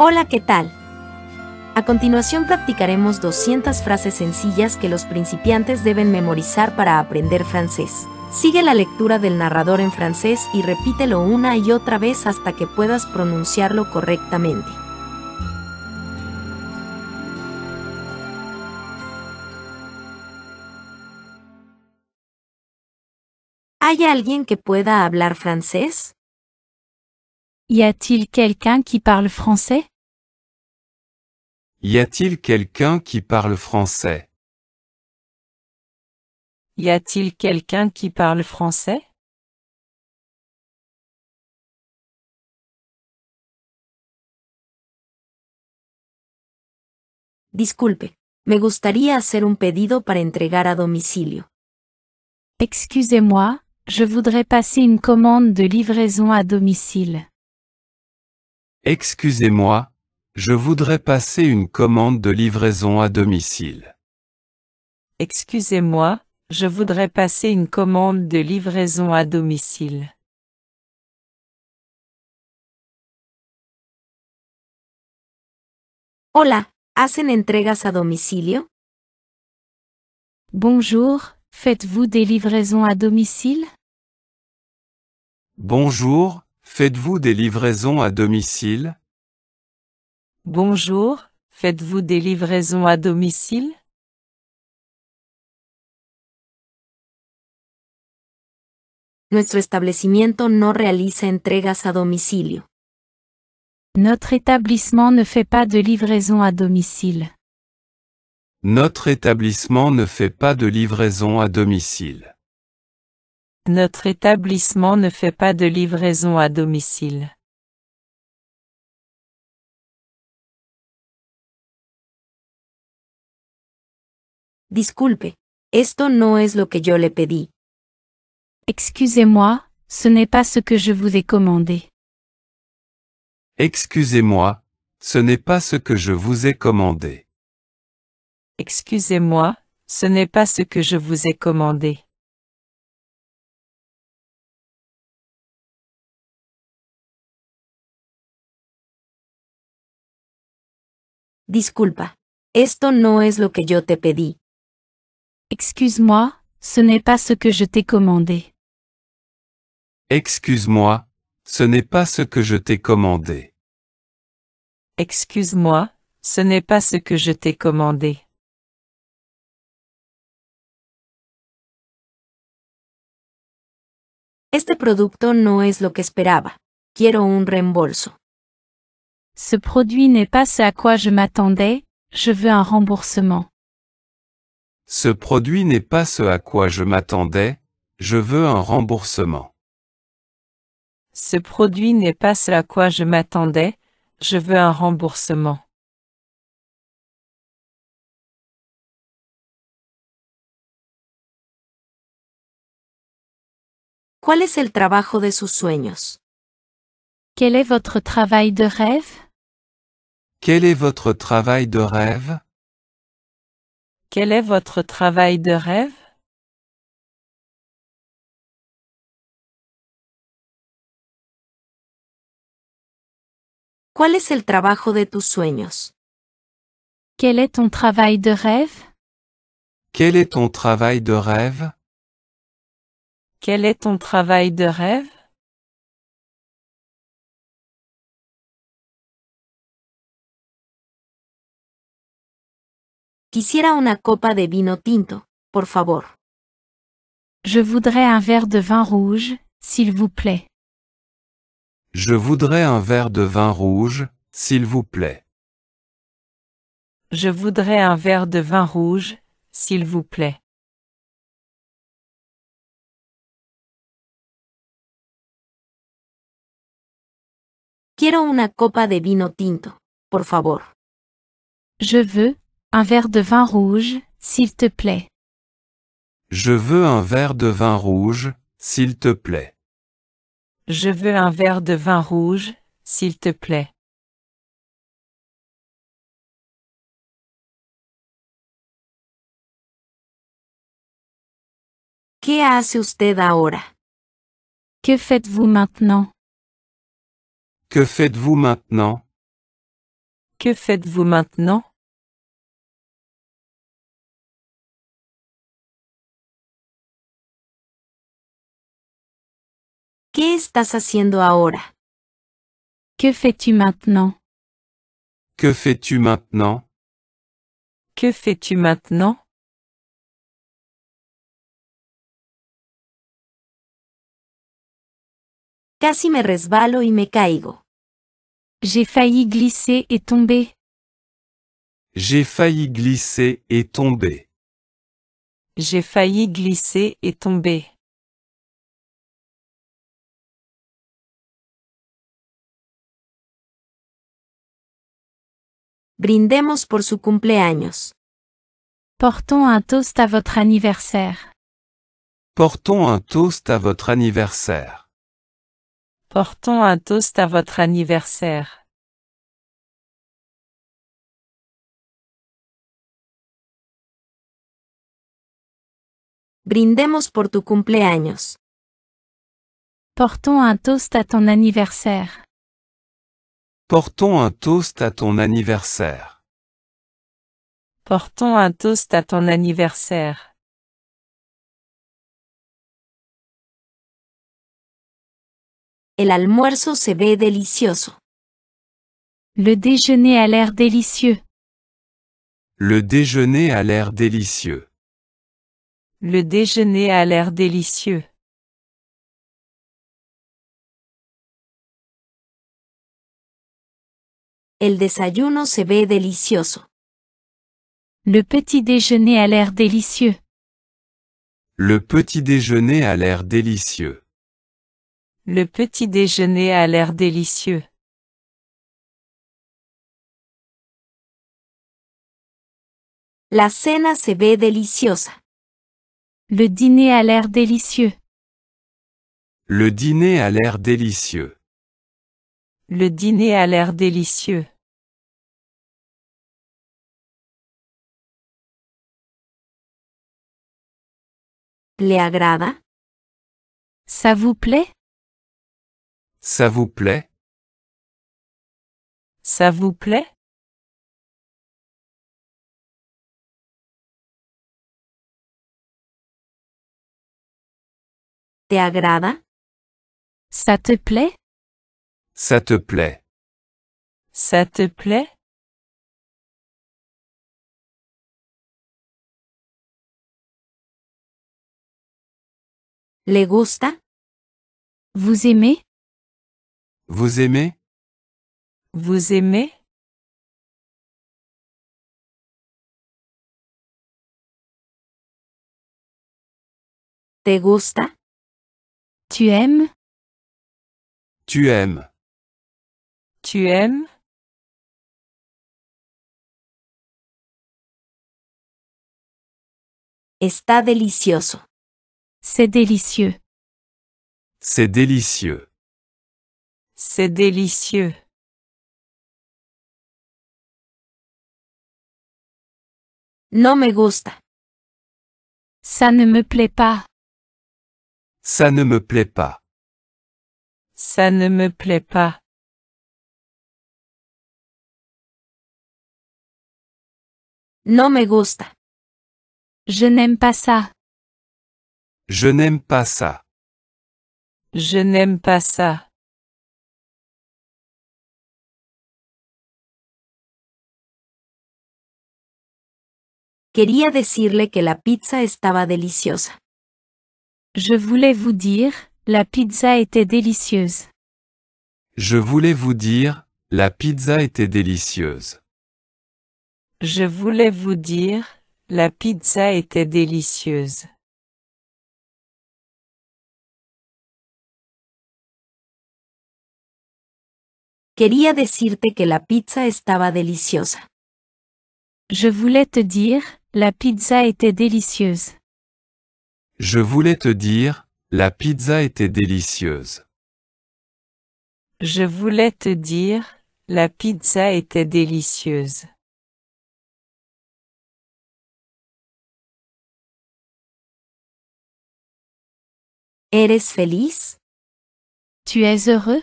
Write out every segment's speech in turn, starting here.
Hola, ¿qué tal? A continuación practicaremos 200 frases sencillas que los principiantes deben memorizar para aprender francés. Sigue la lectura del narrador en francés y repítelo una y otra vez hasta que puedas pronunciarlo correctamente. ¿Hay alguien que pueda hablar francés? Y a-t-il quelqu'un qui parle français? Y a-t-il quelqu'un qui parle français? Y a-t-il quelqu'un qui parle français? Disculpe, me gustaría hacer un pedido para entregar a domicilio. Excusez-moi, je voudrais passer une commande de livraison à domicile. Excusez-moi, je voudrais passer une commande de livraison à domicile. Excusez-moi, je voudrais passer une commande de livraison à domicile. Hola, ¿hacen entregas a domicilio? Bonjour, faites-vous des livraisons à domicile? Bonjour, faites-vous des livraisons à domicile? Bonjour, faites-vous des livraisons à domicile? Nuestro establecimiento no realiza entregas a domicilio. Notre établissement ne fait pas de livraison à domicile. Notre établissement ne fait pas de livraison à domicile. Notre établissement ne fait pas de livraison à domicile. Disculpe, esto no es lo que yo le pedí. Excusez-moi, ce n'est pas ce que je vous ai commandé. Excusez-moi, ce n'est pas ce que je vous ai commandé. Excusez-moi, ce n'est pas ce que je vous ai commandé. Disculpa, esto no es lo que yo te pedí. Excuse-moi, ce n'est pas ce que je t'ai commandé. Excuse-moi, ce n'est pas ce que je t'ai commandé. Excuse-moi, ce n'est pas ce que je t'ai commandé. Este producto no es lo que esperaba. Quiero un reembolso. Ce produit n'est pas ce à quoi je m'attendais, je veux un remboursement. Ce produit n'est pas ce à quoi je m'attendais, je veux un remboursement. Ce produit n'est pas ce à quoi je m'attendais, je veux un remboursement. ¿Cuál es el trabajo de sus sueños? Quel est votre travail de rêve? Quel est votre travail de rêve? Quel est votre travail de rêve? ¿Cuál es el trabajo de tus sueños? Quel est ton travail de rêve? Quel est ton travail de rêve? Quel est ton travail de rêve? Quisiera una copa de vino tinto, por favor. Je voudrais un verre de vin rouge, s'il vous plaît. Je voudrais un verre de vin rouge, s'il vous plaît. Je voudrais un verre de vin rouge, s'il vous plaît. Quiero una copa de vino tinto, por favor. Je veux un verre de vin rouge, s'il te plaît. Je veux un verre de vin rouge, s'il te plaît. Je veux un verre de vin rouge, s'il te plaît. ¿Qué hace usted ahora? Que faites-vous maintenant? Que faites-vous maintenant? Que faites-vous maintenant? ¿Qué estás haciendo ahora? Que fais-tu maintenant? Que fais-tu maintenant? Que fais-tu maintenant? Casi me resbalo y me caigo. J'ai failli glisser et tomber. J'ai failli glisser et tomber. J'ai failli glisser et tomber. Brindemos por su cumpleaños. Portons un toast à votre anniversaire. Portons un toast à votre anniversaire. Portons un toast à votre anniversaire. Brindemos por tu cumpleaños. Portons un toast à ton anniversaire. Portons un toast à ton anniversaire. Portons un toast à ton anniversaire. El almuerzo se ve delicioso. Le déjeuner a l'air délicieux. Le déjeuner a l'air délicieux. Le déjeuner a l'air délicieux. El desayuno se ve delicioso. Le petit déjeuner a l'air délicieux. Le petit déjeuner a l'air délicieux. Le petit déjeuner a l'air délicieux. La cena se ve deliciosa. Le dîner a l'air délicieux. Le dîner a l'air délicieux. Le dîner a l'air délicieux. ¿Le agrada? Ça vous plaît? Ça vous plaît? Ça vous plaît? ¿Te agrada? Ça te plaît? Ça te plaît? Ça te plaît? ¿Le gusta? Vous aimez? Vous aimez? Vous aimez? ¿Te gusta? Tu aimes? Tu aimes? Tu aimes? Está delicioso. C'est délicieux. C'est délicieux. C'est délicieux. No me gusta. Ça ne me plaît pas. Ça ne me plaît pas. Ça ne me plaît pas. No me gusta. Je n'aime pas ça. Je n'aime pas ça. Je n'aime pas ça. Quería decirle que la pizza estaba deliciosa. Je voulais vous dire, la pizza était délicieuse. Je voulais vous dire, la pizza était délicieuse. Je voulais vous dire, la pizza était délicieuse. Quería decirte que la pizza estaba deliciosa. Je voulais te dire, la pizza était délicieuse. Je voulais te dire, la pizza était délicieuse. Je voulais te dire, la pizza était délicieuse. ¿Eres feliz? Tu es heureux?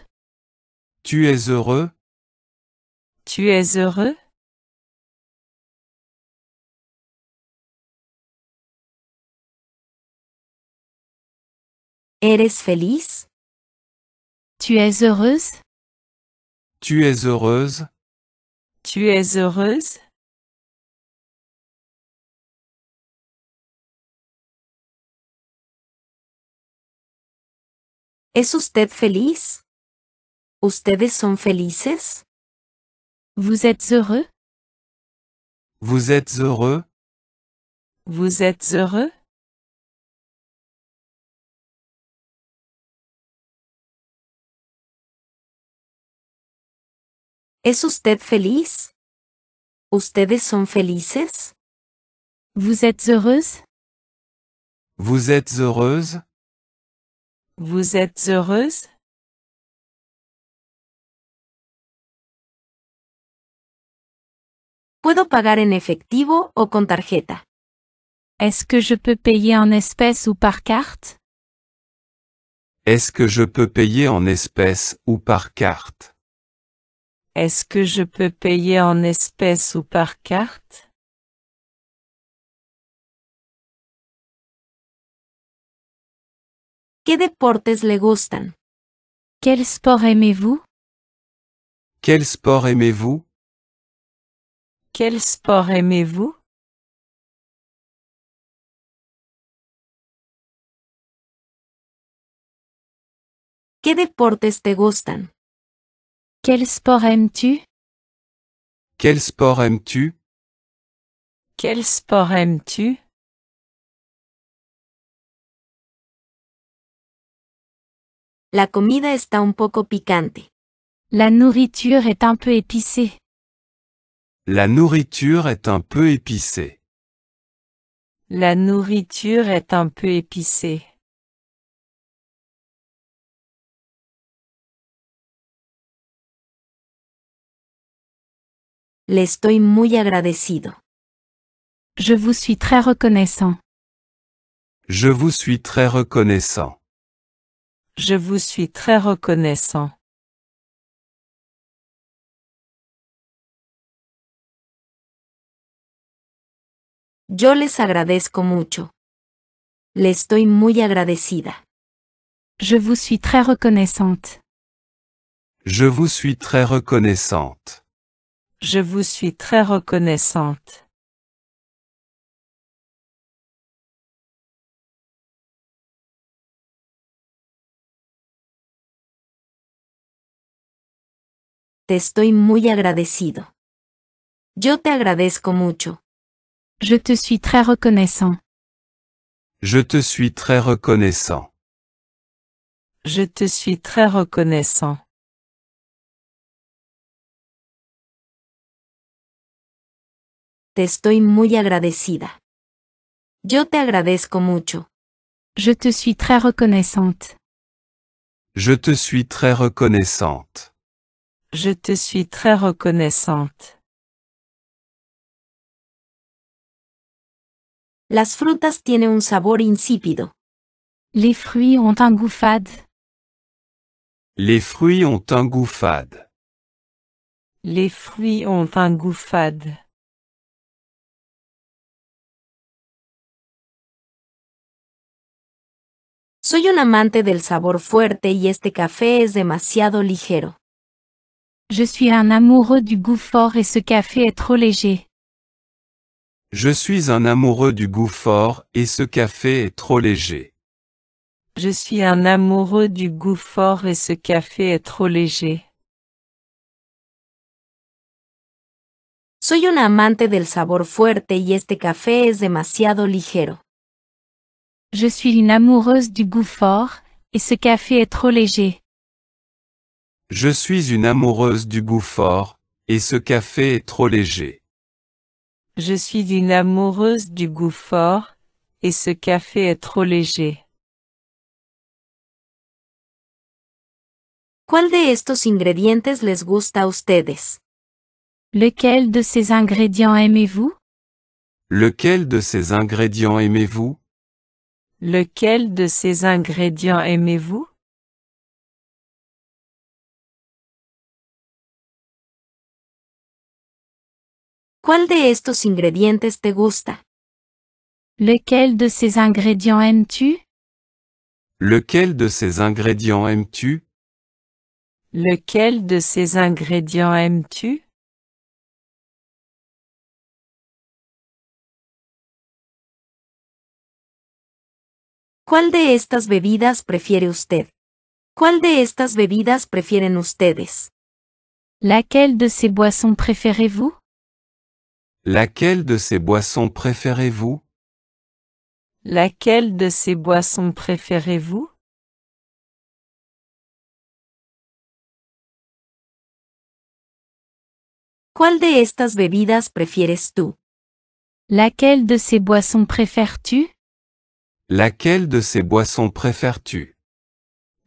Tu es heureux? Tu es heureux? ¿Eres feliz? Tu es heureuse? Tu es heureuse? Tu es heureuse? ¿Es usted feliz? ¿Ustedes son felices? Vous êtes heureux? Vous êtes heureux? Vous êtes heureux? ¿Es usted feliz? ¿Ustedes son felices? Vous êtes heureuse? Vous êtes heureuse? Vous êtes heureuse? ¿Puedo pagar en efectivo o con tarjeta? Est-ce que je peux payer en espèces ou par carte? Est-ce que je peux payer en espèces ou par carte? Est-ce que je peux payer en espèces ou par carte? ¿Qué deportes le gustan? Quel sport aimez-vous? Quel sport aimez-vous? Quel sport aimez-vous? ¿Qué deportes te gustan? Quel sport aimes-tu? Quel sport aimes-tu? Quel sport aimes-tu? La comida está un poco picante. La nourriture est un peu épicée. La nourriture est un peu épicée. La nourriture est un peu épicée. Le estoy muy agradecido. Je vous suis très reconnaissant. Je vous suis très reconnaissant. Je vous suis très reconnaissant. Yo les agradezco mucho. Le estoy muy agradecida. Je vous suis très reconnaissante. Je vous suis très reconnaissante. Je vous suis très reconnaissante. Te estoy muy agradecido. Yo te agradezco mucho. Je te suis très reconnaissant. Je te suis très reconnaissant. Je te suis très reconnaissant. Te estoy muy agradecida. Yo te agradezco mucho. Je te suis très reconnaissante. Je te suis très reconnaissante. Je te suis très reconnaissante. Las frutas tienen un sabor insípido. Les fruits ont un goût fade. Les fruits ont un goût fade. Les fruits ont un goût fade. Soy un amante del sabor fuerte y este café es demasiado ligero. Je suis un amoureux du goût fort et ce café est trop léger. Je suis un amoureux du goût fort et ce café est trop léger. Je suis un amoureux du goût fort et ce café est trop léger. Soy un amante del sabor fuerte y este café es demasiado ligero. Je suis une amoureuse du goût fort, et ce café est trop léger. Je suis une amoureuse du goût fort, et ce café est trop léger. Je suis une amoureuse du goût fort, et ce café est trop léger. ¿Cuál de estos ingredientes les gusta a ustedes? Lequel de ces ingrédients aimez-vous? Lequel de ces ingrédients aimez-vous? Lequel de ces ingrédients aimez-vous? ¿Cuál de estos ingredientes te gusta? Lequel de ces ingrédients aimes-tu? Lequel de ces ingrédients aimes-tu? Lequel de ces ingrédients aimes-tu? ¿Cuál de estas bebidas prefiere usted? ¿Cuál de estas bebidas prefieren ustedes? Laquelle de ces boissons préférez-vous? Laquelle de ces boissons préférez-vous? Laquelle de ces boissons préférez-vous? ¿Cuál de estas bebidas prefieres tú? Laquelle de ces boissons préfères-tu? Laquelle de ces boissons préfères-tu?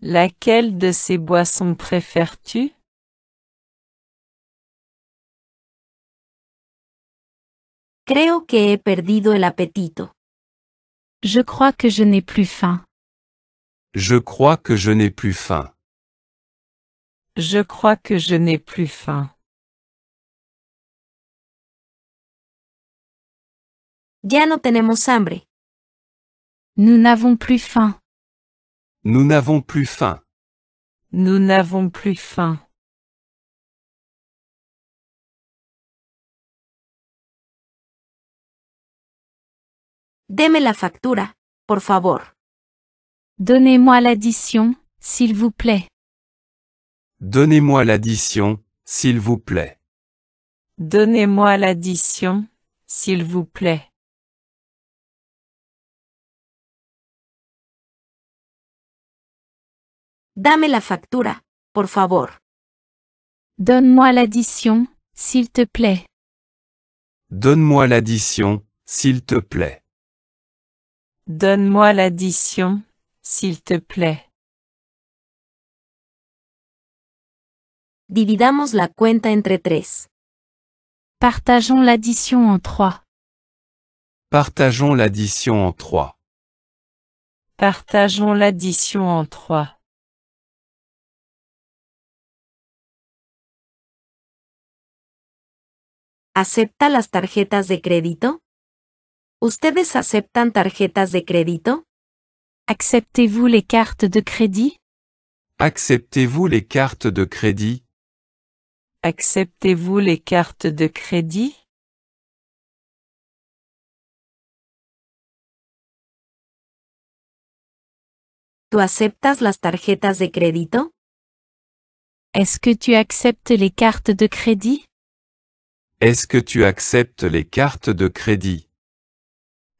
Laquelle de ces boissons préfères-tu? Creo que he perdido el apetito. Je crois que je n'ai plus faim. Je crois que je n'ai plus faim. Je crois que je n'ai plus faim. Ya no tenemos hambre. Nous n'avons plus faim. Nous n'avons plus faim. Nous n'avons plus faim. Deme la factura, por favor. Donnez-moi l'addition, s'il vous plaît. Donnez-moi l'addition, s'il vous plaît. Donnez-moi l'addition, s'il vous plaît. Dame la factura, por favor. Donne-moi l'addition, s'il te plaît. Donne-moi l'addition, s'il te plaît. Donne-moi l'addition, s'il te plaît. Dividamos la cuenta entre 3. Partageons l'addition en 3. Partageons l'addition en 3. Partageons l'addition en 3. ¿Acepta las tarjetas de crédito? ¿Ustedes aceptan tarjetas de crédito? Acceptez-vous les cartes de crédit? Acceptez-vous les cartes de crédit? Acceptez-vous les cartes de crédit? ¿Tú aceptas las tarjetas de crédito? Est-ce que tu acceptes les cartes de crédit? Est-ce que tu acceptes les cartes de crédit?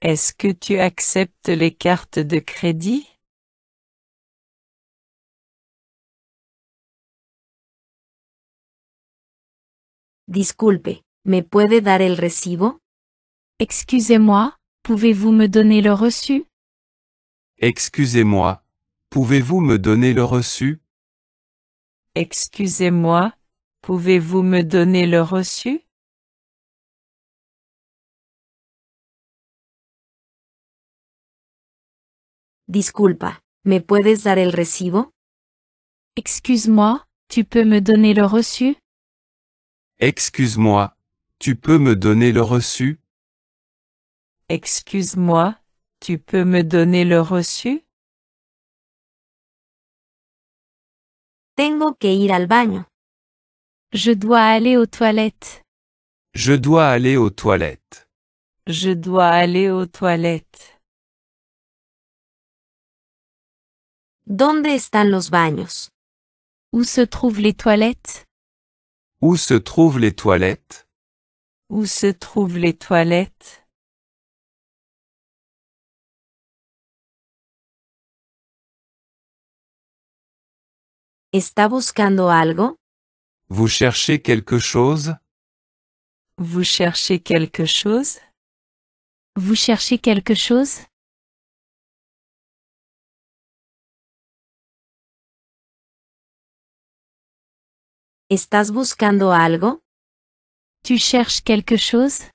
Est-ce que tu acceptes les cartes de crédit? Disculpe, ¿me puede dar el recibo? Excusez-moi, pouvez-vous me donner le reçu? Excusez-moi, pouvez-vous me donner le reçu? Excusez-moi, pouvez-vous me donner le reçu? Disculpa, ¿me puedes dar el recibo? Excuse-moi, tu peux me donner le reçu? Excuse-moi, tu peux me donner le reçu? Excuse-moi, tu peux me donner le reçu? Tengo que ir al baño. Je dois aller aux toilettes. Je dois aller aux toilettes. Je dois aller aux toilettes. ¿Dónde están los baños? Où se trouvent les toilettes? Où se trouvent les toilettes? Où se trouvent les toilettes? ¿Está buscando algo? Vous cherchez quelque chose? Vous cherchez quelque chose? Vous cherchez quelque chose? ¿Estás buscando algo? Tu cherches quelque chose?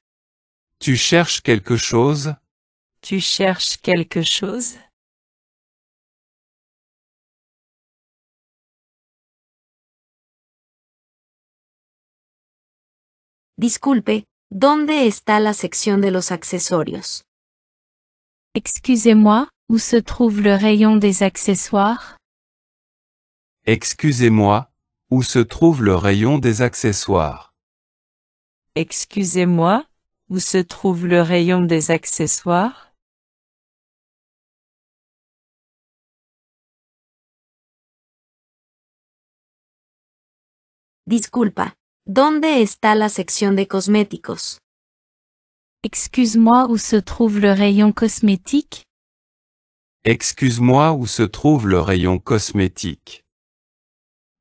Tu cherches quelque chose? Tu cherches quelque chose? Disculpe, ¿Dónde está la sección de los accesorios? Excusez-moi, où se trouve le rayon des accessoires? Excusez-moi, où se trouve le rayon des accessoires? Excusez-moi, où se trouve le rayon des accessoires? Disculpa, ¿dónde está la sección de cosméticos? Excuse-moi, où se trouve le rayon cosmétique? Excuse-moi, où se trouve le rayon cosmétique?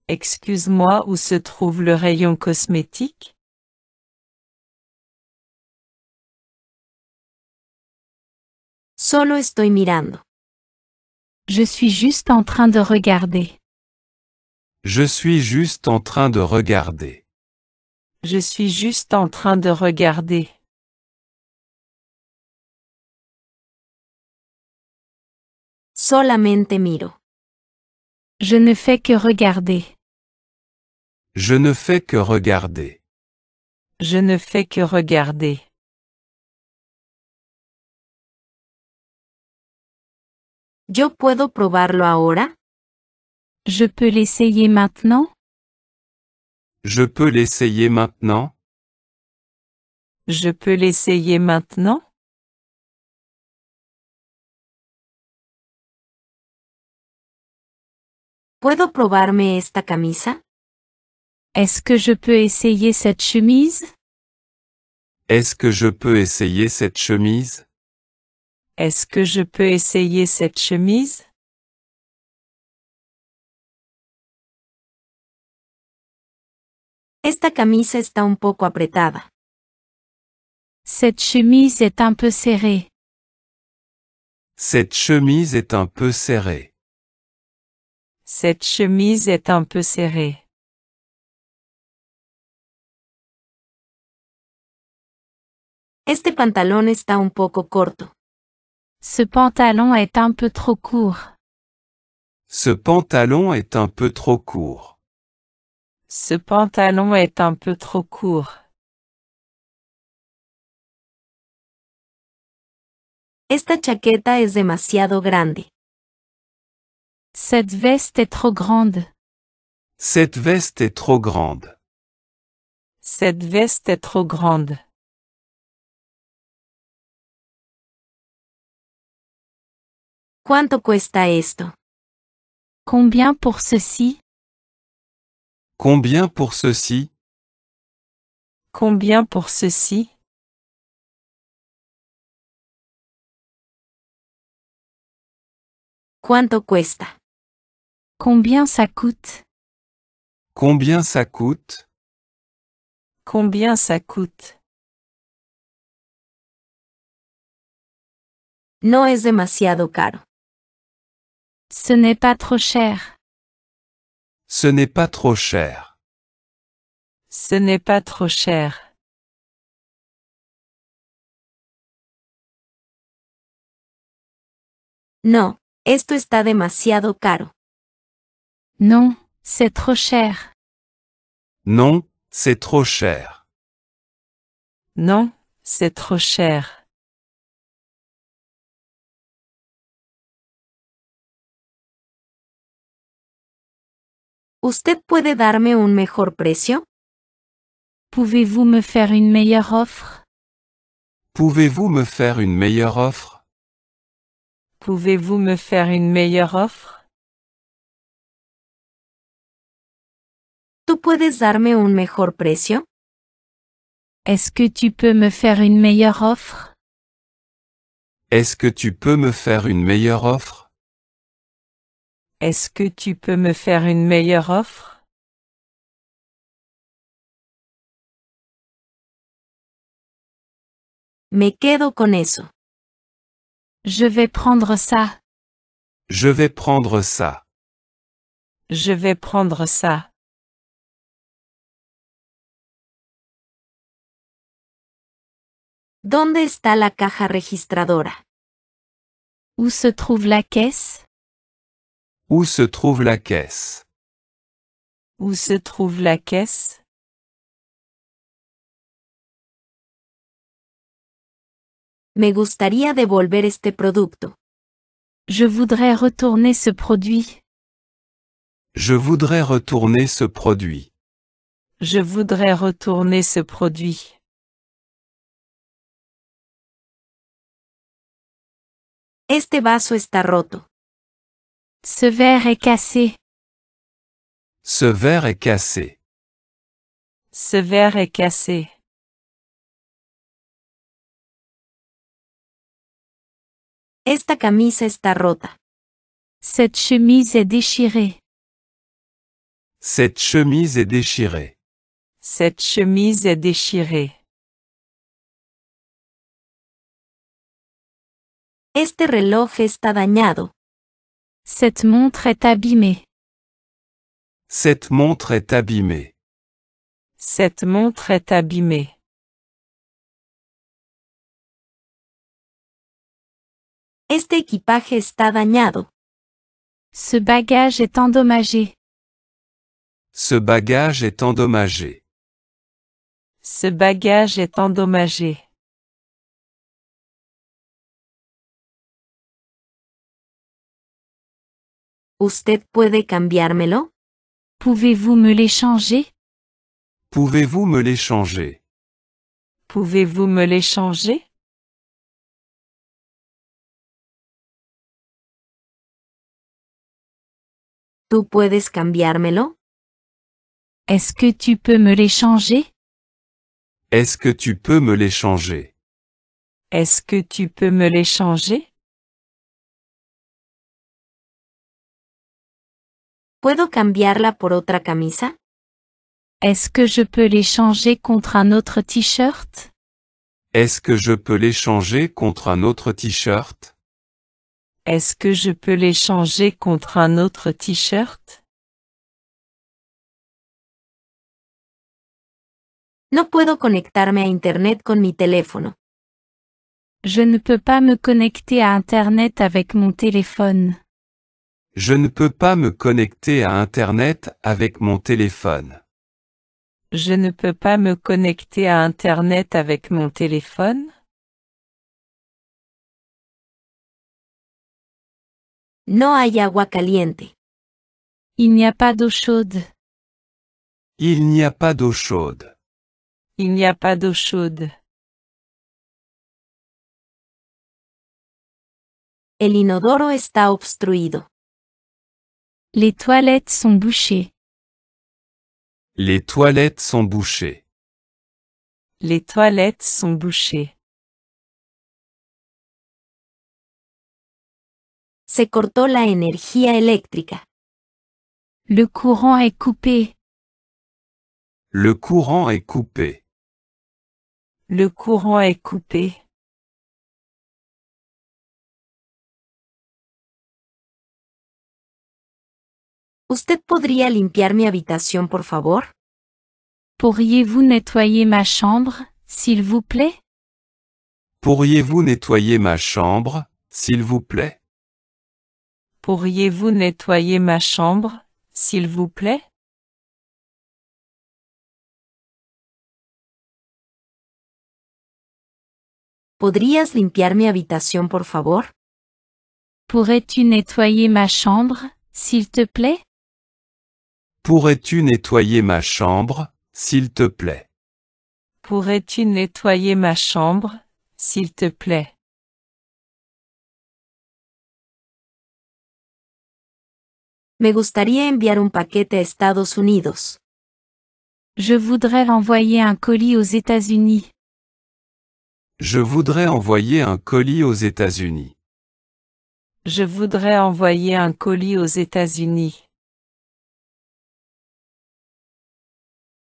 Excuse-moi, où se trouve le rayon cosmétique? Solo estoy mirando. Je suis juste en train de regarder. Je suis juste en train de regarder. Je suis juste en train de regarder. Solamente miro. Je ne fais que regarder. Je ne fais que regarder. Je ne fais que regarder. ¿Yo puedo probarlo ahora? Je peux l'essayer maintenant? Je peux l'essayer maintenant? Je peux l'essayer maintenant? ¿Puedo probarme esta camisa? Est-ce que je peux essayer cette chemise? Est-ce que je peux essayer cette chemise? Est-ce que je peux essayer cette chemise? Esta camisa está un poco apretada. Cette chemise est un peu serrée. Cette chemise est un peu serrée. Cette chemise est un peu serrée. Este pantalón está un poco corto. Ce pantalon est un peu trop court. Ce pantalon est un peu trop court. Ce pantalon est un peu trop court. Esta chaqueta es demasiado grande. Cette veste est trop grande. Cette veste est trop grande. Cette veste est trop grande. ¿Cuánto cuesta esto? Combien pour ceci? Combien pour ceci? Combien pour ceci? ¿Cuánto cuesta? Combien ça coûte? Combien ça coûte? Combien ça coûte? No es demasiado caro. Ce n'est pas trop cher. Ce n'est pas trop cher. Ce n'est pas trop cher. No, esto está demasiado caro. Non, c'est trop cher. Non, c'est trop cher. Non, c'est trop cher. ¿Usted puede darme un mejor precio? Pouvez-vous me faire une meilleure offre? Pouvez-vous me faire une meilleure offre? Pouvez-vous me faire une meilleure offre? ¿Tú puedes darme un mejor precio? Est-ce que tu peux me faire une meilleure offre? Est-ce que tu peux me faire une meilleure offre? Est-ce que tu peux me faire une meilleure offre? Me quedo con eso. Je vais prendre ça. Je vais prendre ça. Je vais prendre ça. ¿Dónde está la caja registradora? Où se trouve la caisse? Où se trouve la caisse? Où se trouve la caisse? Me gustaría devolver este producto. Je voudrais retourner ce produit. Je voudrais retourner ce produit. Je voudrais retourner ce produit. Este vaso está roto. Ce verre est cassé. Ce verre est cassé. Ce verre est cassé. Esta camisa está rota. Cette chemise est déchirée. Cette chemise est déchirée. Cette chemise est déchirée. Este reloj está dañado. Cette montre est abîmée. Cette montre est abîmée. Cette montre est abîmée. Este equipaje está dañado. Ce bagage est endommagé. Ce bagage est endommagé. Ce bagage est endommagé. ¿Usted puede cambiármelo? Pouvez-vous me l'échanger? Pouvez-vous me l'échanger? Pouvez-vous me l'échanger? ¿Tú puedes cambiármelo? Est-ce que tu peux me l'échanger? Est-ce que tu peux me l'échanger? Est-ce que tu peux me l'échanger? ¿Puedo cambiarla por otra camisa? Est-ce que je peux l'échanger contre un autre t-shirt? Est-ce que je peux l'échanger contre un autre t-shirt? Est-ce que je peux l'échanger contre un autre t-shirt? No puedo conectarme a Internet con mi teléfono. Je ne peux pas me connecter à Internet avec mon téléphone. Je ne peux pas me connecter à Internet avec mon téléphone. Je ne peux pas me connecter à Internet avec mon téléphone? No hay agua caliente. Il n'y a pas d'eau chaude. Il n'y a pas d'eau chaude. Il n'y a pas d'eau chaude. El inodoro está obstruido. Les toilettes sont bouchées. Les toilettes sont bouchées. Les toilettes sont bouchées. Se cortó la energía eléctrica. Le courant est coupé. Le courant est coupé. Le courant est coupé. ¿Usted podría limpiar mi habitación, por favor? Pourriez-vous nettoyer ma chambre, s'il vous plaît? Pourriez-vous nettoyer ma chambre, s'il vous plaît? Pourriez-vous nettoyer ma chambre, s'il vous plaît? ¿Podrías limpiar mi habitación, por favor? Pourrais-tu nettoyer ma chambre, s'il te plaît? Pourrais-tu nettoyer ma chambre, s'il te plaît? Pourrais-tu nettoyer ma chambre, s'il te plaît? Me gustaría enviar un paquete a Estados Unidos. Je voudrais envoyer un colis aux États-Unis. Je voudrais envoyer un colis aux États-Unis. Je voudrais envoyer un colis aux États-Unis.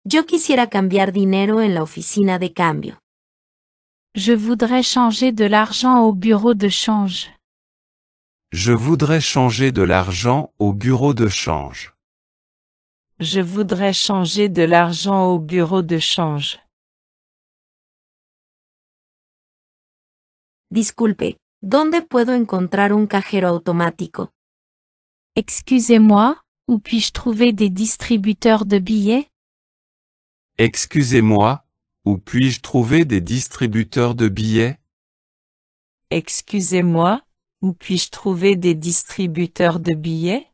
Yo quisiera cambiar dinero en la oficina de cambio. Je voudrais changer de l'argent au bureau de change. Je voudrais changer de l'argent au bureau de change. Je voudrais changer de l'argent au bureau de change. Disculpe, ¿dónde puedo encontrar un cajero automático? Excusez-moi, où puis-je trouver des distributeurs de billets? Excusez-moi, où puis-je trouver des distributeurs de billets? Excusez-moi, où puis-je trouver des distributeurs de billets?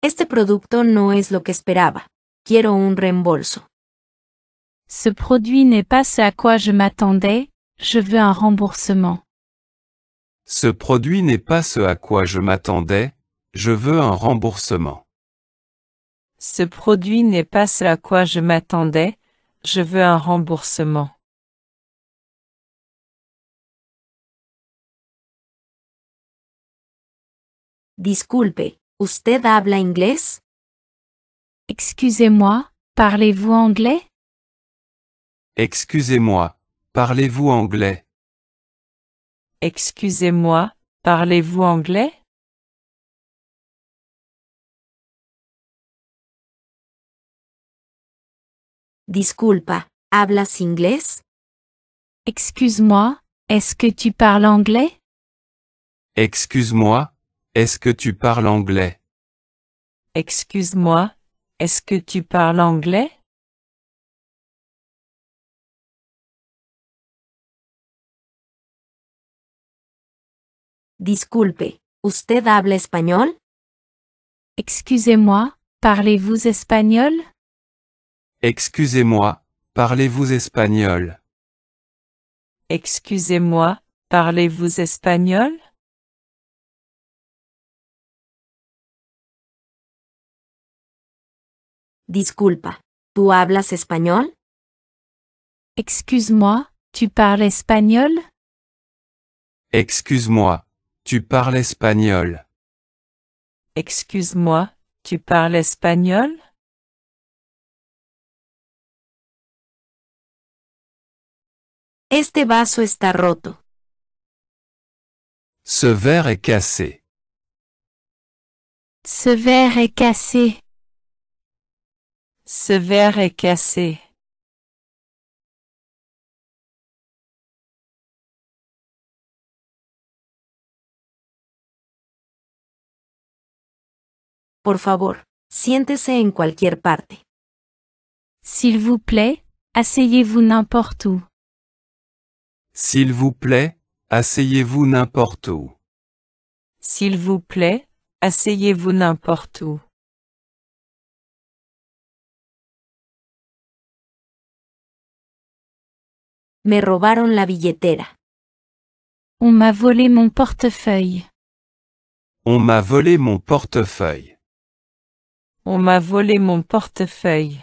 Este producto no es lo que esperaba. Quiero un reembolso. Ce produit n'est pas ce à quoi je m'attendais, je veux un remboursement. Ce produit n'est pas ce à quoi je m'attendais, je veux un remboursement. Ce produit n'est pas ce à quoi je m'attendais, je veux un remboursement. Disculpe, ¿usted habla inglés? Excusez-moi, parlez-vous anglais? Excusez-moi, parlez-vous anglais? Excusez-moi, parlez-vous anglais? Disculpa, ¿hablas inglés? Excuse-moi, est-ce que tu parles anglais? Excuse-moi, est-ce que tu parles anglais? Excuse-moi, est-ce que tu parles anglais? Disculpe, ¿usted habla español? Excusez-moi, parlez-vous espagnol? Excusez-moi, parlez-vous espagnol? Excusez-moi, parlez-vous espagnol? Disculpa, ¿tú hablas español? Excuse-moi, tu parles espagnol? Excuse-moi, tu parles espagnol? Excuse-moi, tu parles espagnol? Este vaso está roto. Ce verre est cassé. Ce verre est cassé. Ce verre est cassé. Por favor, siéntese en cualquier parte. S'il vous plaît, asseyez-vous n'importe où. S'il vous plaît, asseyez-vous n'importe où. S'il vous plaît, asseyez-vous n'importe où. Me robaron la billetera. On m'a volé mon portefeuille. On m'a volé mon portefeuille. On m'a volé mon portefeuille.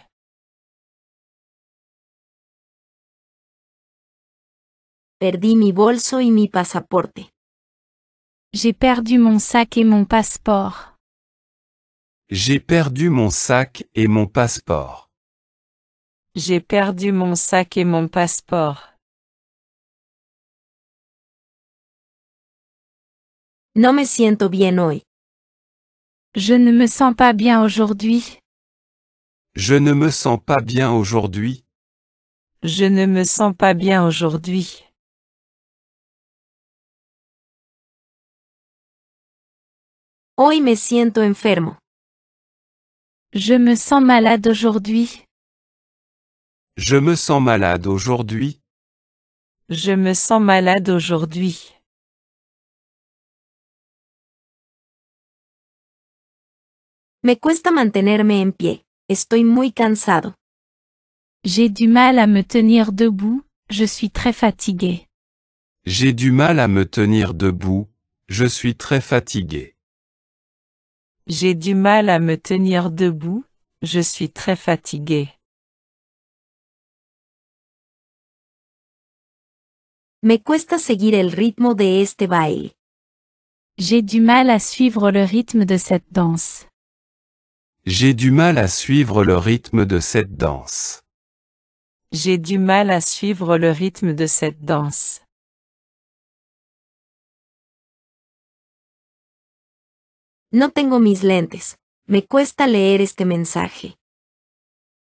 Perdí mi bolso y mi pasaporte. J'ai perdu mon sac et mon passeport. J'ai perdu mon sac et mon passeport. J'ai perdu mon sac et mon passeport. No me siento bien hoy. Je ne me sens pas bien aujourd'hui. Je ne me sens pas bien aujourd'hui. Je ne me sens pas bien aujourd'hui. Hoy me siento enfermo. Je me sens malade aujourd'hui. Je me sens malade aujourd'hui. Je me sens malade aujourd'hui. Me cuesta mantenerme en pie. Estoy muy cansado. J'ai du mal à me tenir debout, je suis très fatigué. J'ai du mal à me tenir debout. Je suis très fatigué. J'ai du mal à me tenir debout, je suis très fatigué. Me cuesta seguir el ritmo de este baile. J'ai du mal à suivre le rythme de cette danse. J'ai du mal à suivre le rythme de cette danse. J'ai du mal à suivre le rythme de cette danse. No tengo mis lentes. Me cuesta leer este mensaje.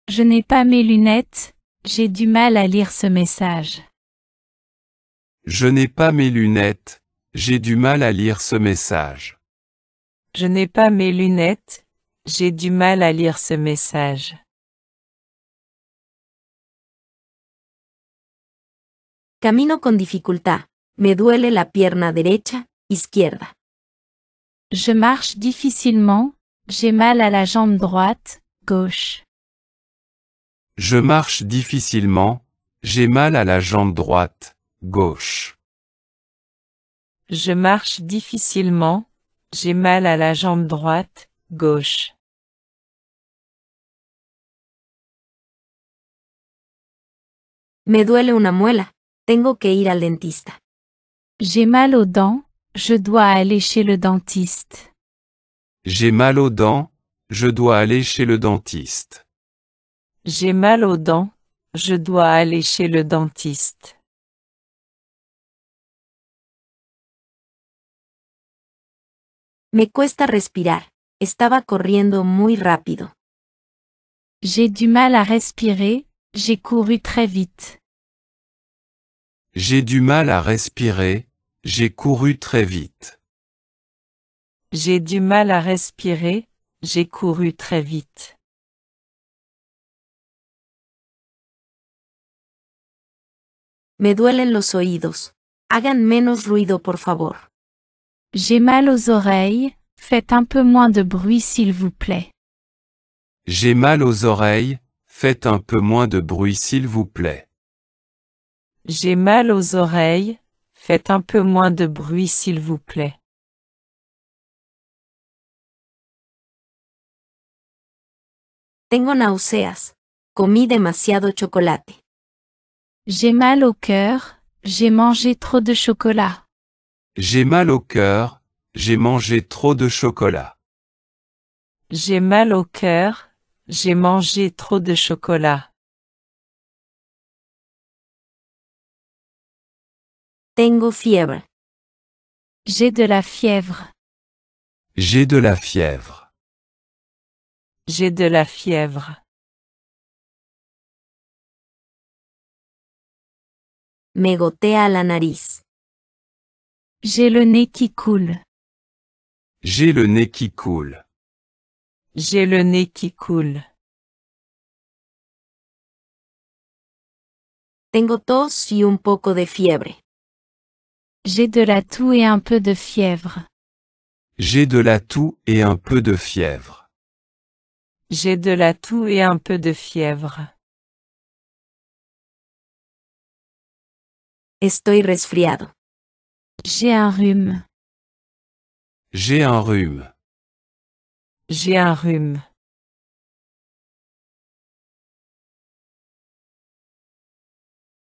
Je n'ai pas mes lunettes, j'ai du mal à lire ce message. Je n'ai pas mes lunettes. J'ai du mal à lire ce message. Je n'ai pas mes lunettes, j'ai du mal à lire ce message. Camino con dificultad. Me duele la pierna derecha, izquierda. Je marche difficilement, j'ai mal à la jambe droite, gauche. Je marche difficilement, j'ai mal à la jambe droite, gauche. Je marche difficilement, j'ai mal à la jambe droite, gauche. Me duele una muela. Tengo que ir al dentista. J'ai mal aux dents, je dois aller chez le dentiste. J'ai mal aux dents, je dois aller chez le dentiste. J'ai mal aux dents, je dois aller chez le dentiste. Me cuesta respirar. Estaba corriendo muy rápido. J'ai du mal à respirer, j'ai couru très vite. J'ai du mal à respirer, j'ai couru très vite. J'ai du mal à respirer, j'ai couru très vite. Me duelen los oídos. Hagan menos ruido, por favor. J'ai mal aux oreilles, faites un peu moins de bruit s'il vous plaît. J'ai mal aux oreilles, faites un peu moins de bruit s'il vous plaît. J'ai mal aux oreilles, faites un peu moins de bruit s'il vous plaît. Tengo náuseas. Comí demasiado chocolate. J'ai mal au cœur, j'ai mangé trop de chocolat. J'ai mal au cœur, j'ai mangé trop de chocolat. J'ai mal au cœur, j'ai mangé trop de chocolat. Tengo fiebre. J'ai de la fièvre. J'ai de la fièvre. J'ai de la fièvre. Me gotea la nariz. J'ai le nez qui coule. J'ai le nez qui coule. J'ai le nez qui coule. Tengo tos y un poco de fiebre. J'ai de la toux et un peu de fièvre. J'ai de la toux et un peu de fièvre. J'ai de la toux et un peu de fièvre. Estoy resfriado. J'ai un rhume. J'ai un rhume. J'ai un rhume.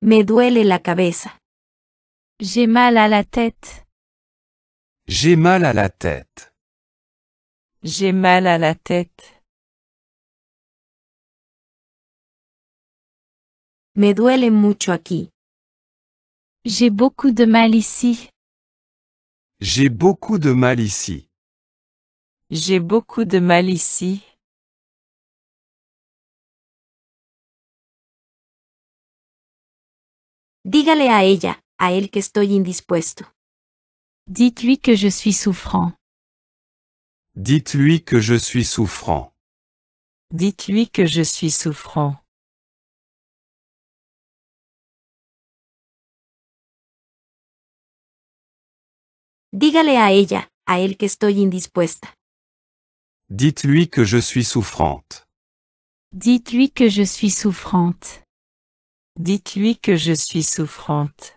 Me duele la cabeza. J'ai mal à la tête. J'ai mal à la tête. J'ai mal à la tête. Me duele mucho aquí. J'ai beaucoup de mal ici. J'ai beaucoup de mal ici. J'ai beaucoup de mal ici. Dígale a ella, a él que estoy indispuesto. Dites-lui que je suis souffrant. Dites-lui que je suis souffrant. Dites-lui que je suis souffrant. Dígale a ella, a él que estoy indispuesta. Dites-lui que je suis souffrante. Dites-lui que je suis souffrante. Dites-lui que je suis souffrante.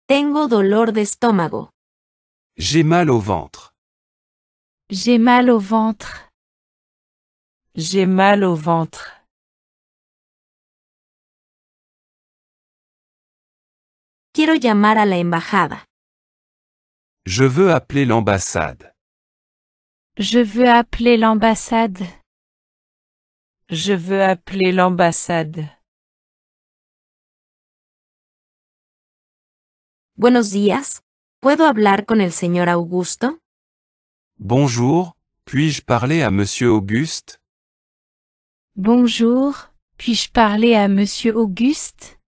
Tengo dolor de estómago. J'ai mal au ventre. J'ai mal au ventre. J'ai mal au ventre. Quiero llamar a la embajada. Je veux appeler l'ambassade. Je veux appeler l'ambassade. Je veux appeler l'ambassade. Buenos días. ¿Puedo hablar con el señor Augusto? Bonjour, puis-je parler à Monsieur Auguste? Bonjour, puis-je parler à Monsieur Auguste?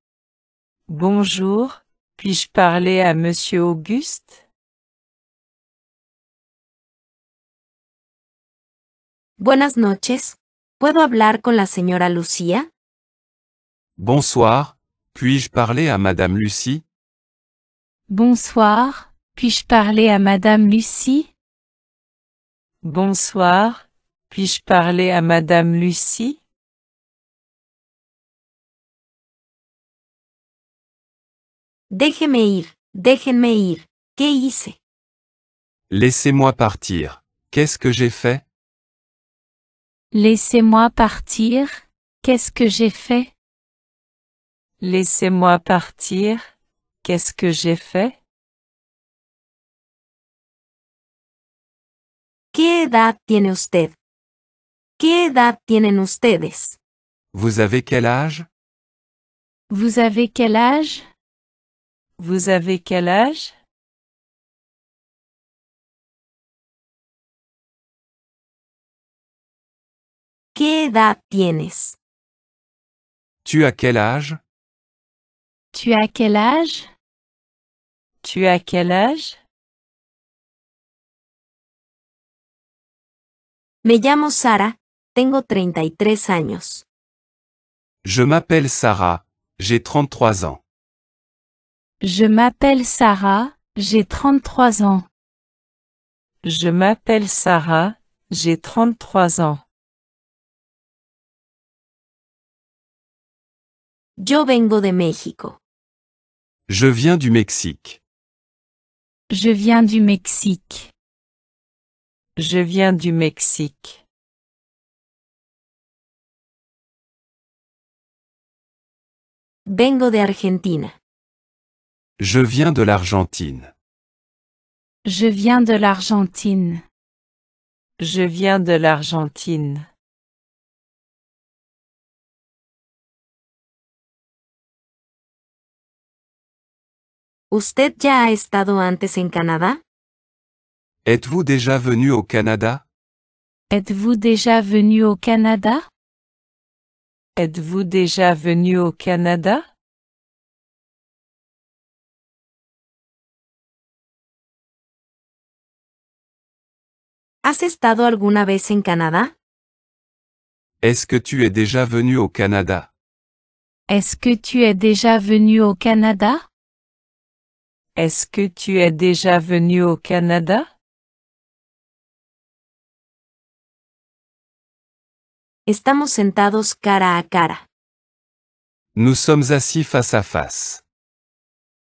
Bonjour, puis-je parler à Monsieur Auguste? Buenas noches. ¿Puedo hablar con la señora Lucía? Bonsoir, puis-je parler à Madame Lucie? Bonsoir, puis-je parler à Madame Lucie? Bonsoir, puis-je parler à Madame Lucie? Déjeme ir, déjenme ir. ¿Qué hice? Laissez-moi partir. Qu'est-ce que j'ai fait? Laissez-moi partir, qu'est-ce que j'ai fait? Laissez-moi partir. Qu'est-ce que j'ai fait? ¿Qué edad tiene usted? ¿Qué edad tienen ustedes? Vous avez quel âge? Vous avez quel âge? Vous avez quel âge? ¿Qué edad tienes? Tu as quel âge? Tu as quel âge? Tu as quel âge? Me llamo Sara, tengo 33 años. Je m'appelle Sarah, j'ai 33 ans. Je m'appelle Sarah, j'ai 33 ans. Je m'appelle Sarah, j'ai 33 ans. Yo vengo de México. Je viens du Mexique. Je viens du Mexique. Je viens du Mexique. Vengo de Argentina. Je viens de l'Argentine. Je viens de l'Argentine. Je viens de l'Argentine. ¿Usted ya ha estado antes en Canadá? Êtes-vous déjà venu au Canada? Êtes-vous déjà venu au Canada? Êtes-vous déjà venu au Canada? ¿Has estado alguna vez en Canadá? Est-ce que tu es déjà venu au Canada? Est-ce que tu es déjà venu au Canada? Est-ce que tu es déjà venu au Canada? Estamos sentados cara a cara. Nous sommes assis face à face.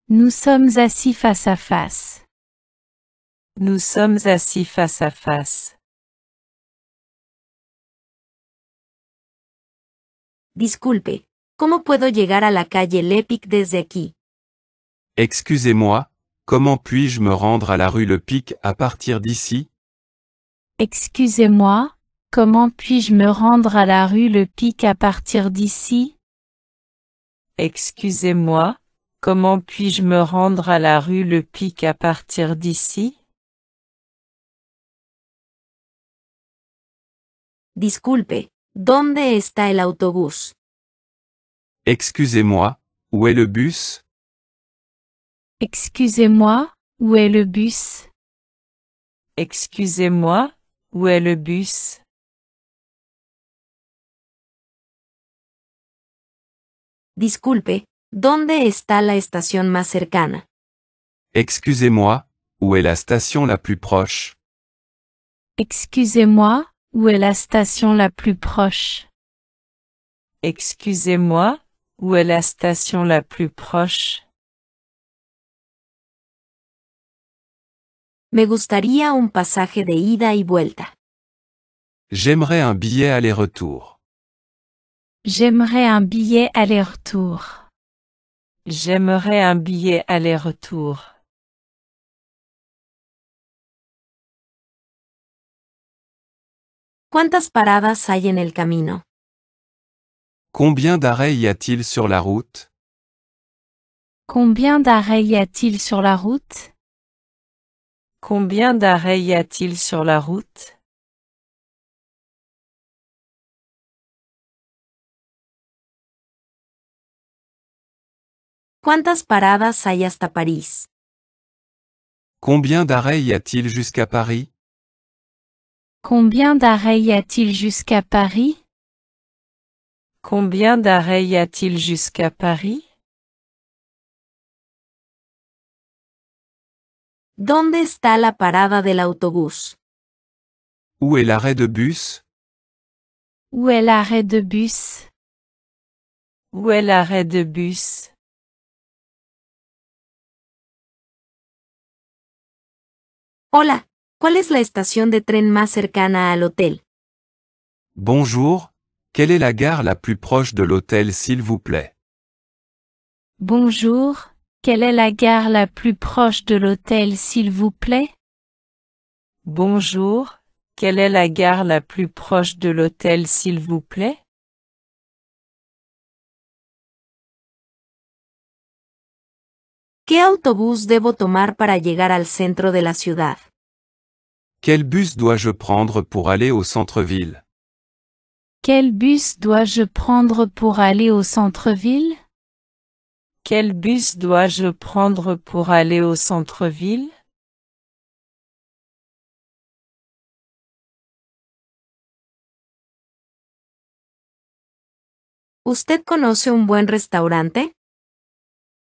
Nous sommes assis face à face. Nous sommes assis face à face. Disculpe, ¿cómo puedo llegar a la calle Lepic desde aquí? Excusez-moi, comment puis-je me rendre à la rue Le Pic à partir d'ici? Excusez-moi, comment puis-je me rendre à la rue Le Pic à partir d'ici? Excusez-moi, comment puis-je me rendre à la rue Le Pic à partir d'ici? Disculpe, ¿dónde está el autobús? Excusez-moi, où est le bus? Excusez-moi, où est le bus? Excusez-moi, où est le bus? Disculpe, ¿dónde está la estación más cercana? Excusez-moi, où est la station la plus proche? Excusez-moi, où est la station la plus proche? Excusez-moi, où est la station la plus proche? Me gustaría un pasaje de ida y vuelta. J'aimerais un billet aller-retour. J'aimerais un billet aller-retour. J'aimerais un billet aller-retour. ¿Cuántas paradas hay en el camino? Combien d'arrêts y a-t-il sur la route? Combien d'arrêts y a-t-il sur la route? Combien d'arrêts y a-t-il sur la route? ¿Cuántas paradas hay hasta París? Combien d'arrêts y a-t-il jusqu'à Paris? Combien d'arrêts y a-t-il jusqu'à Paris? Combien d'arrêts y a-t-il jusqu'à Paris? ¿Dónde está la parada del autobús? Où est l'arrêt de bus? Où est l'arrêt de bus? Où est l'arrêt de bus? Hola, ¿cuál es la estación de tren más cercana al hotel? Bonjour, quelle est la gare la plus proche de l'hôtel s'il vous plaît? Bonjour, quelle est la gare la plus proche de l'hôtel s'il vous plaît? Bonjour, quelle est la gare la plus proche de l'hôtel s'il vous plaît? ¿Qué autobús debo tomar para llegar al centro de la ciudad? Quel bus dois-je prendre pour aller au centre-ville? Quel bus dois-je prendre pour aller au centre-ville? Quel bus dois-je prendre pour aller au centre-ville? ¿Usted conoce un buen restaurante?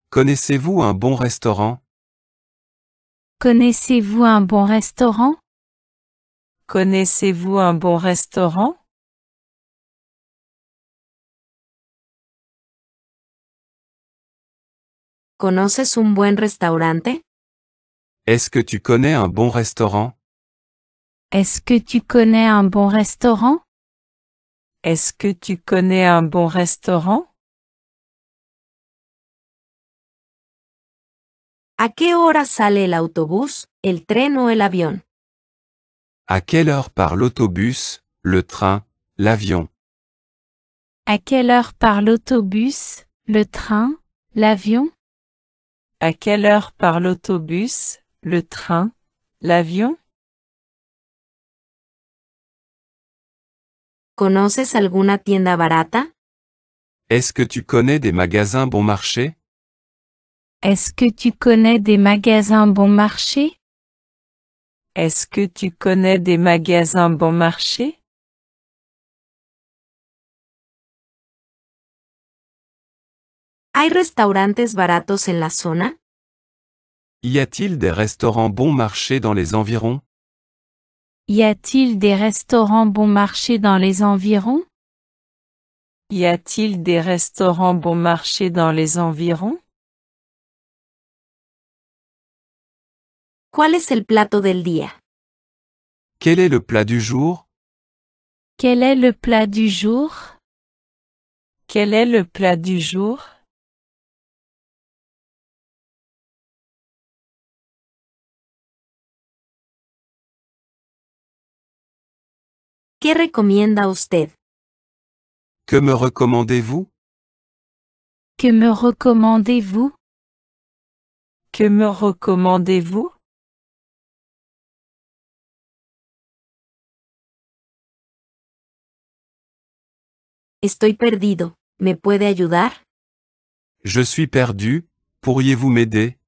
Connaissez-vous un bon restaurant? Connaissez-vous un bon restaurant? Connaissez-vous un bon restaurant? ¿Conoces un buen restaurante? Est-ce que tu connais un bon restaurant? Est-ce que tu connais un bon restaurant? Est-ce que tu connais un bon restaurant? ¿A qué hora sale el autobús, el tren o el avión? À quelle heure part l'autobus, le train, l'avion? À quelle heure part l'autobus, le train, l'avion? À quelle heure part l'autobus, le train, l'avion? ¿Conoces alguna tienda barata? Est-ce que tu connais des magasins bon marché? Est-ce que tu connais des magasins bon marché? Est-ce que tu connais des magasins bon marché? ¿Hay restaurantes baratos en la zona? Y a-t-il des restaurants bon marché dans les environs? Y a-t-il des restaurants bon marché dans les environs? Y a-t-il des restaurants bon marché dans les environs? ¿Cuál es el plato del día? Quel est le plat du jour? Quel est le plat du jour? Quel est le plat du jour? ¿Qué recomienda usted? Que me recommandez-vous? Que me recommandez-vous? Que me recommandez-vous? Estoy perdido. ¿Me puede ayudar? Je suis perdu, pourriez-vous m'aider?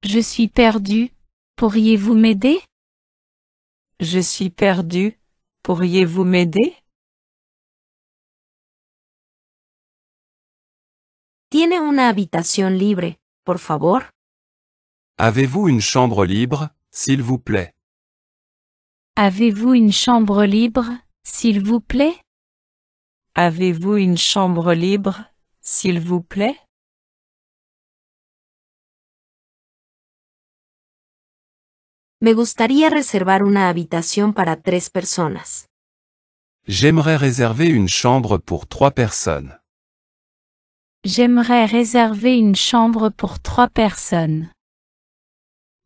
Je suis perdu. Pourriez-vous m'aider? Je suis perdu. Pourriez-vous m'aider? ¿Tiene una habitación libre, por favor? Avez-vous une chambre libre, s'il vous plaît? Avez-vous une chambre libre, s'il vous plaît? Avez-vous une chambre libre, s'il vous plaît? Me gustaría reservar una habitación para 3 personas. J'aimerais réserver une chambre pour 3 personnes. J'aimerais réserver une chambre pour 3 personnes.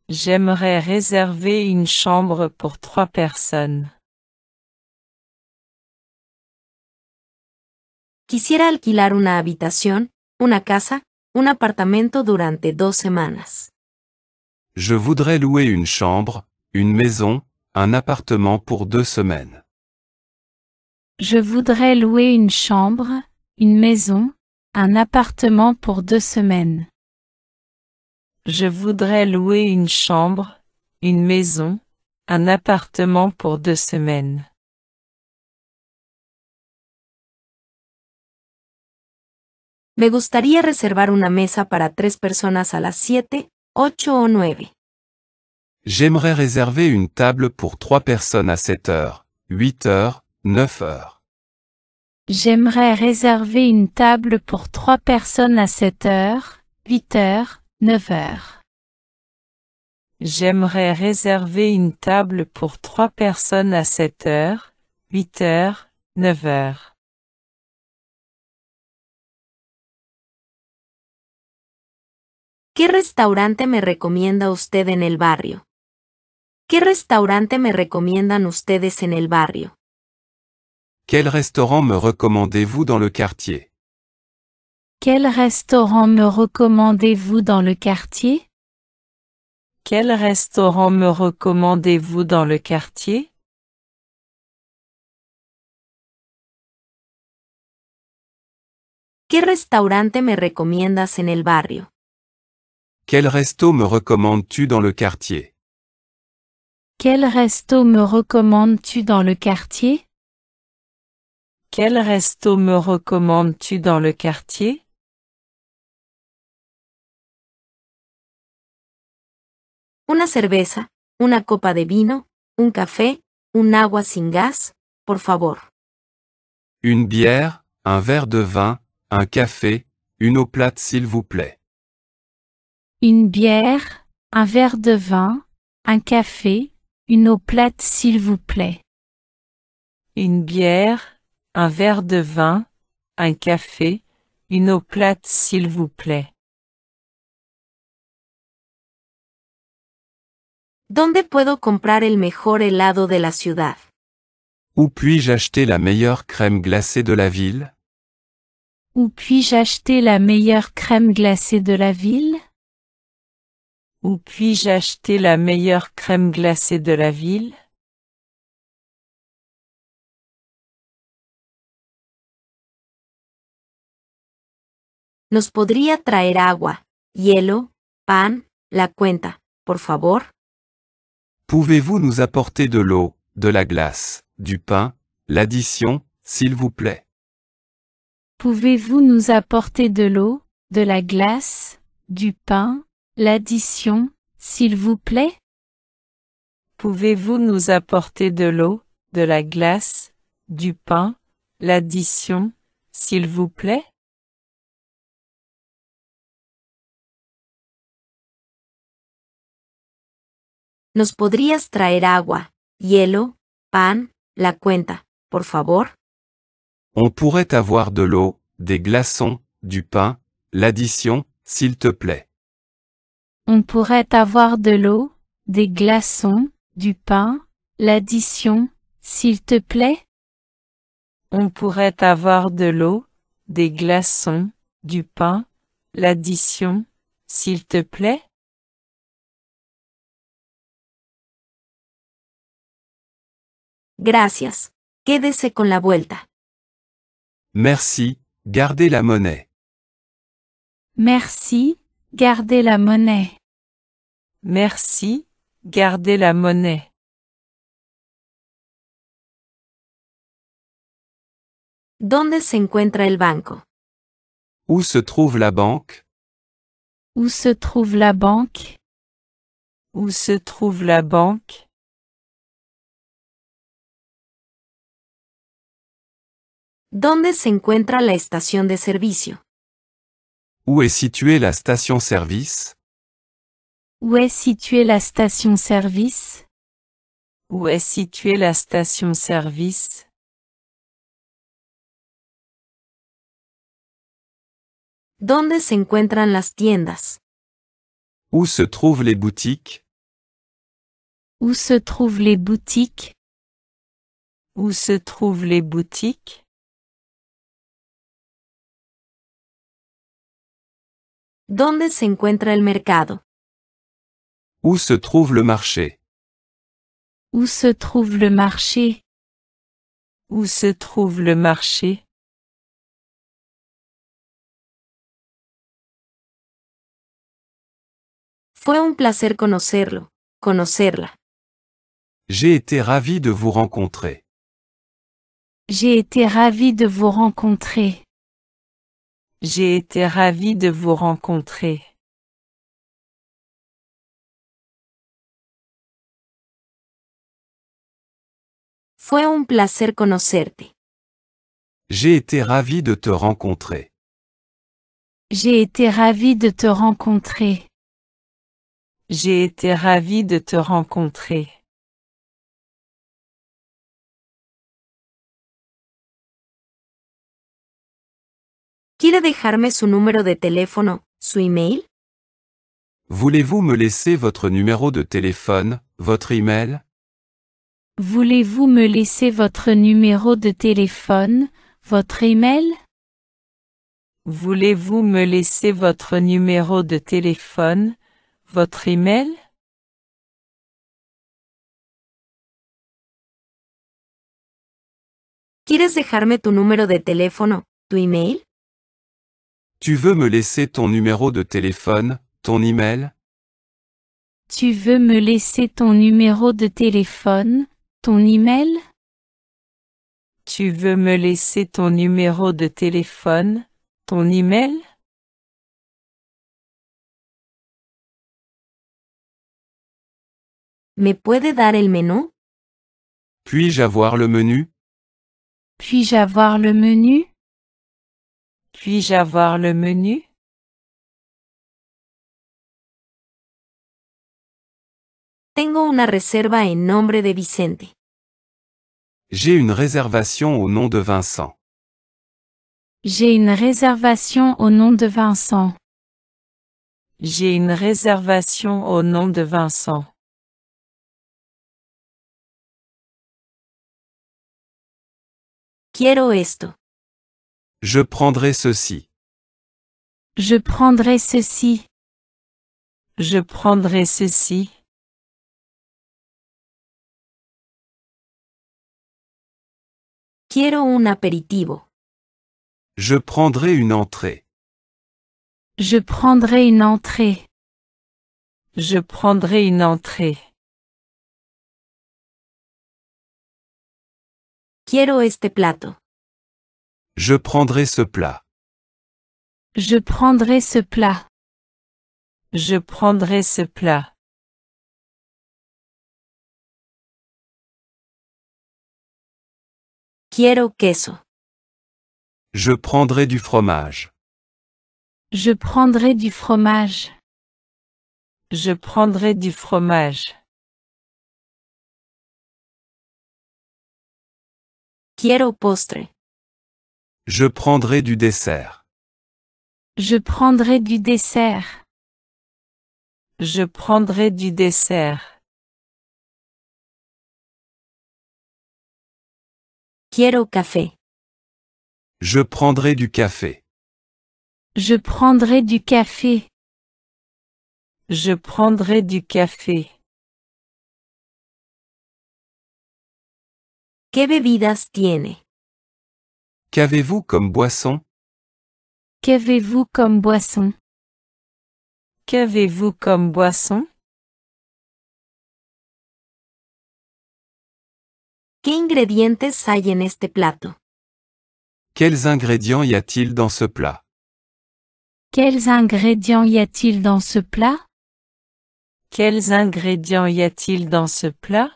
J'aimerais réserver une chambre pour 3 personnes. Quisiera alquilar una habitación, una casa, un apartamento durante 2 semanas. Je voudrais louer une chambre, une maison, un appartement pour 2 semaines. Je voudrais louer une chambre, une maison, un appartement pour 2 semaines. Je voudrais louer une chambre, une maison, un appartement pour 2 semaines. Me gustaría reservar una mesa para 3 personas a las 7, 8 o 9. J'aimerais réserver une table pour 3 personnes à 7 heures, 8 heures, 9 heures. J'aimerais réserver une table pour 3 personnes à 7 heures, 8 heures, 9 heures. J'aimerais réserver une table pour 3 personnes à 7 heures, 8 heures, 9 heures. ¿Qué restaurante me recomienda usted en el barrio? ¿Qué restaurante me recomiendan ustedes en el barrio? Quel restaurant me recommandez-vous dans le quartier? Quel restaurant me recommandez-vous dans le quartier? Quel restaurant me recommandez-vous dans le quartier? ¿Qué restaurante me recomiendas en el barrio? Quel resto me recommandes-tu dans le quartier? Quel resto me recommandes-tu dans le quartier? Quel resto me recommandes-tu dans le quartier? Una cerveza, una copa de vino, un café, un agua sin gas, por favor. Une bière, un verre de vin, un café, une eau plate s'il vous plaît. Une bière, un verre de vin, un café, une eau plate s'il vous plaît. Une bière, un verre de vin, un café, une eau plate s'il vous plaît. ¿Dónde puedo comprar el mejor helado de la ciudad? Où puis-je acheter la meilleure crème glacée de la ville? Où puis-je acheter la meilleure crème glacée de la ville? Où puis-je acheter la meilleure crème glacée de la ville? ¿Nos podría traer agua, hielo, pan, la cuenta, por favor? Pouvez-vous nous apporter de l'eau, de la glace, du pain, l'addition, s'il vous plaît? Pouvez-vous nous apporter de l'eau, de la glace, du pain, l'addition, s'il vous plaît? Pouvez-vous nous apporter de l'eau, de la glace, du pain, l'addition, s'il vous plaît? ¿Nos podrías traer agua, hielo, pan, la cuenta, por favor? On pourrait avoir de l'eau, des glaçons, du pain, l'addition, s'il te plaît. On pourrait avoir de l'eau, des glaçons, du pain, l'addition, s'il te plaît? On pourrait avoir de l'eau, des glaçons, du pain, l'addition, s'il te plaît? Gracias. Quédese con la vuelta. Merci, gardez la monnaie. Merci, gardez la monnaie. Merci, gardez la monnaie. ¿Dónde se encuentra el banco? Où se trouve la banque? Où se trouve la banque? Où se trouve la banque? ¿Dónde se encuentra la estación de servicio? Où est située la station-service? Où est située la station-service? Où est située la station-service? ¿Dónde se encuentran las tiendas? Où se trouvent les boutiques? Où se trouvent les boutiques? Où se trouvent les boutiques? ¿Dónde se encuentra el mercado? Où se trouve le marché? Où se trouve le marché? Où se trouve le marché? Fue un placer conocerlo, conocerla. J'ai été ravi de vous rencontrer. J'ai été ravi de vous rencontrer. J'ai été ravi de vous rencontrer. Fue un placer conocerte. J'ai été ravi de te rencontrer. J'ai été ravi de te rencontrer. J'ai été ravi de te rencontrer. ¿Quiere dejarme su número de teléfono, su email? Voulez-vous me laisser votre numéro de téléphone, votre email? Voulez-vous me laisser votre numéro de téléphone, votre email? Voulez-vous me laisser votre numéro de téléphone, votre email? ¿Quieres dejarme tu número de teléfono, tu email? Tu veux me laisser ton numéro de téléphone, ton email? Tu veux me laisser ton numéro de téléphone, ton email? Tu veux me laisser ton numéro de téléphone, ton email? ¿Me puede dar el menú? Puis-je avoir le menu? Puis-je avoir le menu? Puis-je avoir le menu? Tengo una reserva en nombre de Vicente. J'ai une réservation au nom de Vincent. J'ai une réservation au nom de Vincent. J'ai une réservation au nom de Vincent. Quiero esto. Je prendrai ceci. Je prendrai ceci. Je prendrai ceci. Quiero un aperitivo. Je prendrai une entrée. Je prendrai une entrée. Je prendrai une entrée. Quiero este plato. Je prendrai ce plat. Je prendrai ce plat. Je prendrai ce plat. Quiero queso. Je prendrai du fromage. Je prendrai du fromage. Je prendrai du fromage. Quiero postre. Je prendrai du dessert. Je prendrai du dessert. Je prendrai du dessert. Quiero café. Je prendrai du café. Je prendrai du café. Je prendrai du café. ¿Qué bebidas tiene? Qu'avez-vous comme boisson? Qu'avez-vous comme boisson? Qu'avez-vous comme boisson? ¿Qué ingredientes hay en este plato? Quels ingrédients y a-t-il dans ce plat? Quels ingrédients y a-t-il dans ce plat? Quels ingrédients y a-t-il dans ce plat?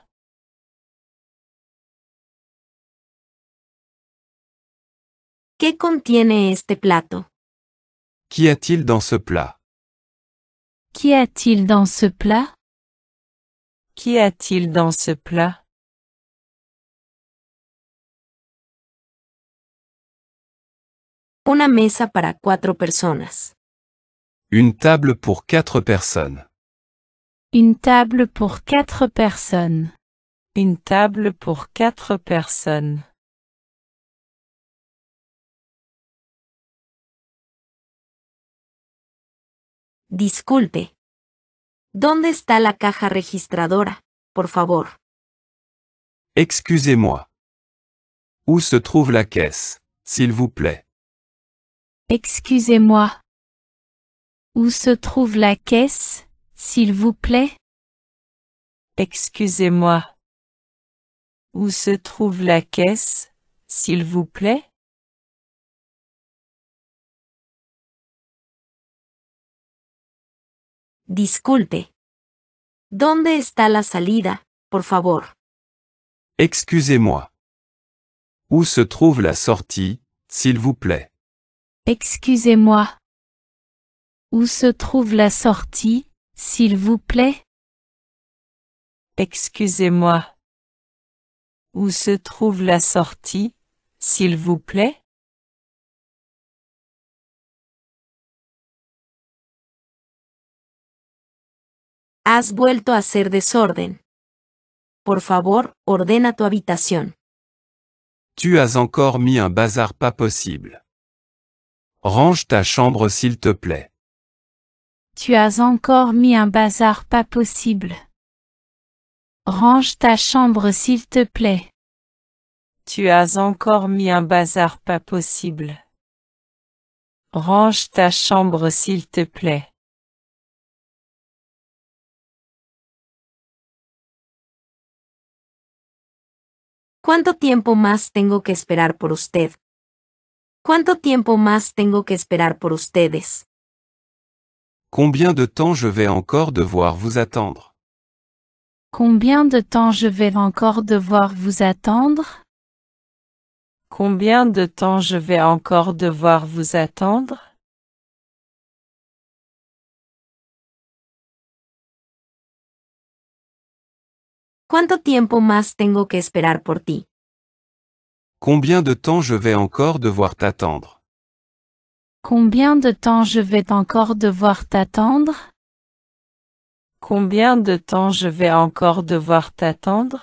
¿Qué contiene este plato? Qu'y a-t-il dans ce plat? Qu'y a-t-il dans ce plat? Qu'y a-t-il dans ce plat? Una mesa para 4 personas. Une table pour 4 personnes. Une table pour 4 personnes. Une table pour 4 personnes. Disculpe. ¿Dónde está la caja registradora, por favor? Excusez-moi. Où se trouve la caisse, s'il vous plaît? Excusez-moi. Où se trouve la caisse, s'il vous plaît? Excusez-moi. Où se trouve la caisse, s'il vous plaît? Disculpe. ¿Dónde está la salida, por favor? Excusez-moi. Où se trouve la sortie, s'il vous plaît? Excusez-moi. Où se trouve la sortie, s'il vous plaît? Excusez-moi. Où se trouve la sortie, s'il vous plaît? Has vuelto a hacer desorden. Por favor, ordena tu habitación. Tu as encore mis un bazar pas possible. Range ta chambre s'il te plaît. Tu as encore mis un bazar pas possible. Range ta chambre s'il te plaît. Tu as encore mis un bazar pas possible. Range ta chambre s'il te plaît. ¿Cuánto tiempo más tengo que esperar por usted? ¿Cuánto tiempo más tengo que esperar por ustedes? Combien de temps je vais encore devoir vous attendre? Combien de temps je vais encore devoir vous attendre? Combien de temps je vais encore devoir vous attendre? ¿Cuánto tiempo más tengo que esperar por ti? Combien de temps je vais encore devoir t'attendre? Combien de temps je vais encore devoir t'attendre? Combien de temps je vais encore devoir t'attendre?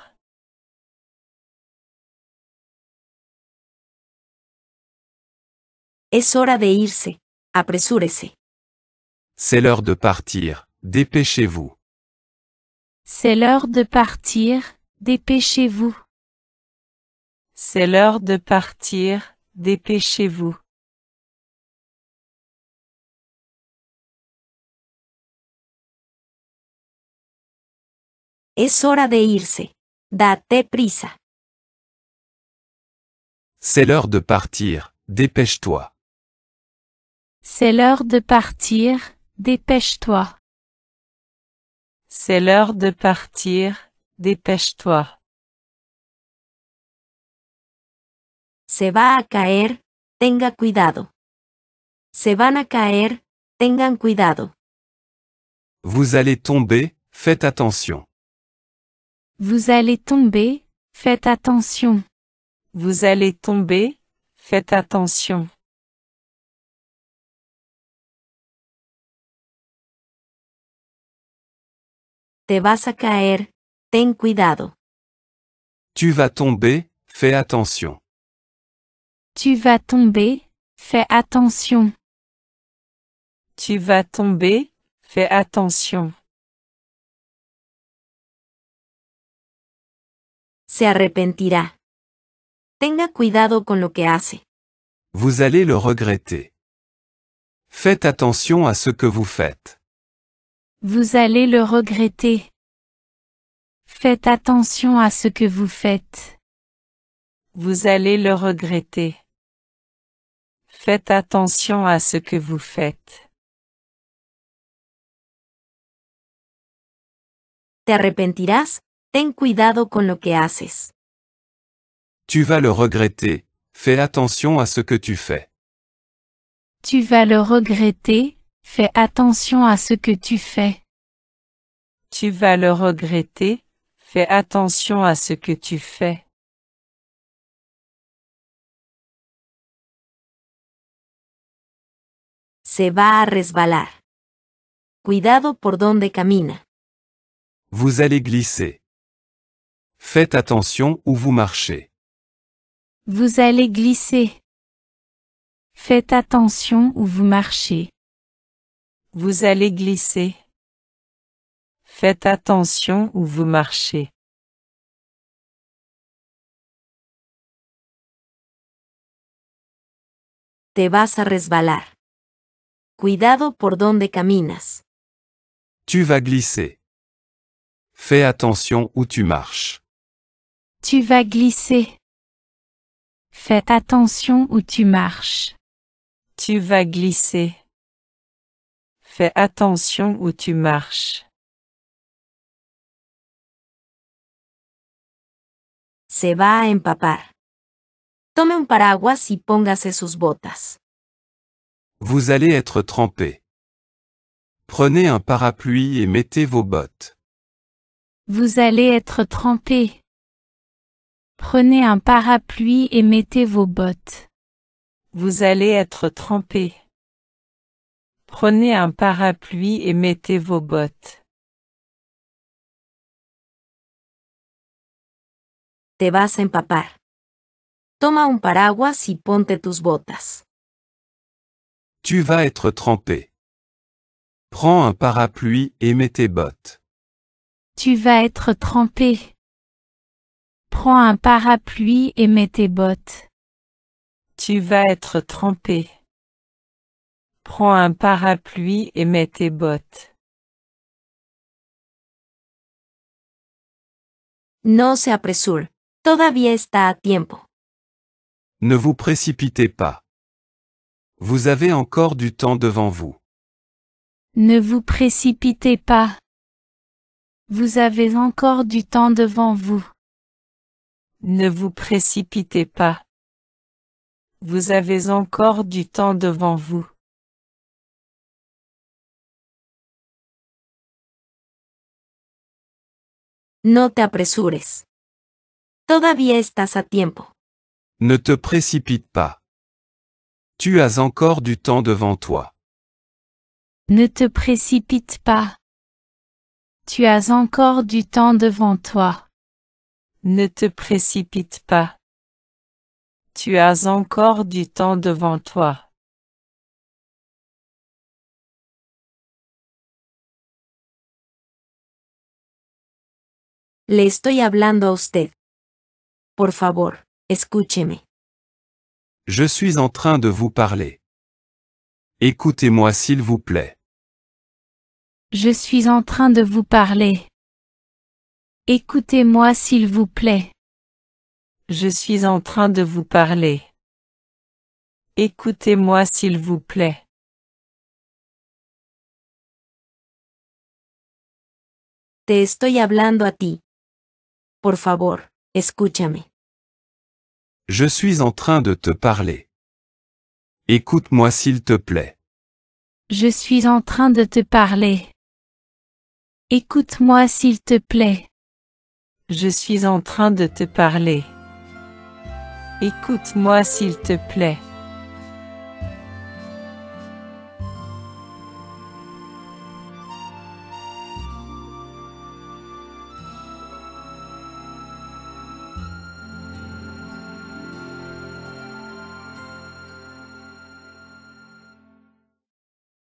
Es hora de irse. Apresúrese. C'est l'heure de partir, dépêchez-vous. C'est l'heure de partir, dépêchez-vous. C'est l'heure de partir, dépêchez-vous. Es hora de irse. Date prisa. C'est l'heure de partir, dépêche-toi. C'est l'heure de partir, dépêche-toi. C'est l'heure de partir, dépêche-toi. Se va a caer, tenga cuidado. Se van a caer, tengan cuidado. Vous allez tomber, faites attention. Vous allez tomber, faites attention. Vous allez tomber, faites attention. Te vas a caer, ten cuidado. Tu vas tomber, fais attention. Tu vas tomber, fais attention. Tu vas tomber, fais attention. Se arrepentirá. Tenga cuidado con lo que hace. Vous allez le regretter. Faites attention à ce que vous faites. Vous allez le regretter. Faites attention à ce que vous faites. Vous allez le regretter. Faites attention à ce que vous faites. Te arrepentirás, ten cuidado con lo que haces. Tu vas le regretter, fais attention à ce que tu fais. Tu vas le regretter, fais attention à ce que tu fais. Tu vas le regretter, fais attention à ce que tu fais. Se va a resbalar. Cuidado por donde camina. Vous allez glisser. Faites attention où vous marchez. Vous allez glisser. Faites attention où vous marchez. Vous allez glisser. Faites attention où vous marchez. Te vas a resbalar. Cuidado por donde caminas. Tu vas glisser. Fais attention où tu marches. Tu vas glisser. Fais attention où tu marches. Tu vas glisser. Fais attention où tu marches. Se va a empapar. Tome un paraguas y póngase sus botas. Vous allez être trempé. Prenez un parapluie et mettez vos bottes. Vous allez être trempé. Prenez un parapluie et mettez vos bottes. Vous allez être trempé. Prenez un parapluie et mettez vos bottes. Te vas a empapar. Toma un paraguas y ponte tus botas. Tu vas être trempé. Prends un parapluie et mets tes bottes. Tu vas être trempé. Prends un parapluie et mets tes bottes. Tu vas être trempé. Prends un parapluie et mets tes bottes. No se apresure. Todavía está a tiempo. Ne vous précipitez pas. Vous avez encore du temps devant vous. Ne vous précipitez pas. Vous avez encore du temps devant vous. Ne vous précipitez pas. Vous avez encore du temps devant vous. No te apresures. Todavía estás a tiempo. Ne te précipite pas. Tu as encore du temps devant toi. Ne te précipite pas. Tu as encore du temps devant toi. Ne te précipite pas. Tu as encore du temps devant toi. Le estoy hablando a usted. Por favor, escúcheme. Je suis en train de vous parler. Écoutez-moi s'il vous plaît. Je suis en train de vous parler. Écoutez-moi s'il vous plaît. Je suis en train de vous parler. Écoutez-moi s'il vous plaît. Te estoy hablando a ti. Por favor, escúchame. Je suis en train de te parler. Écoute-moi s'il te plaît. Je suis en train de te parler. Écoute-moi s'il te plaît. Je suis en train de te parler. Écoute-moi s'il te plaît.